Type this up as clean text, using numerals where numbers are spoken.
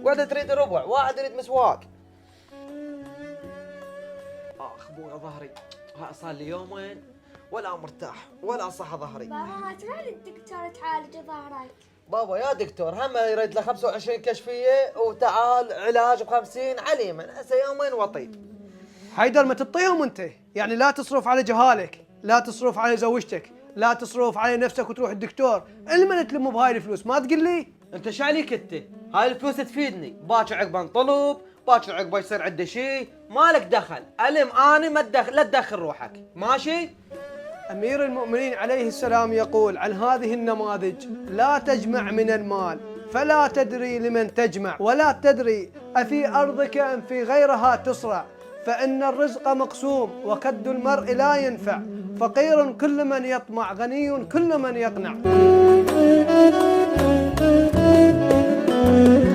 واحدة تريد ربع، واحد يريد مسواك. اخ ابويا ظهري، صار لي يومين ولا مرتاح ولا صح ظهري. بابا تروح للدكتور تعالج ظهرك. بابا يا دكتور هم يريد له 25 كشفية وتعال علاج ب50 عليما، هسه يومين وطيب. حيدر ما تطيهم انت، يعني لا تصرف على جهالك، لا تصرف على زوجتك، لا تصرف على نفسك وتروح الدكتور، المن تلم بهاي الفلوس ما تقول لي؟ انت شعليك انت؟ هاي الفلوس تفيدني، باكر عقب انطلب، باكر عقب يصير عندي شيء، مالك دخل، الم اني ما تدخل، لا تدخل روحك، ماشي؟ أمير المؤمنين عليه السلام يقول عن هذه النماذج: لا تجمع من المال فلا تدري لمن تجمع، ولا تدري أفي أرضك أم في غيرها تصرع، فإن الرزق مقسوم وكد المرء لا ينفع، فقير كل من يطمع، غني كل من يقنع.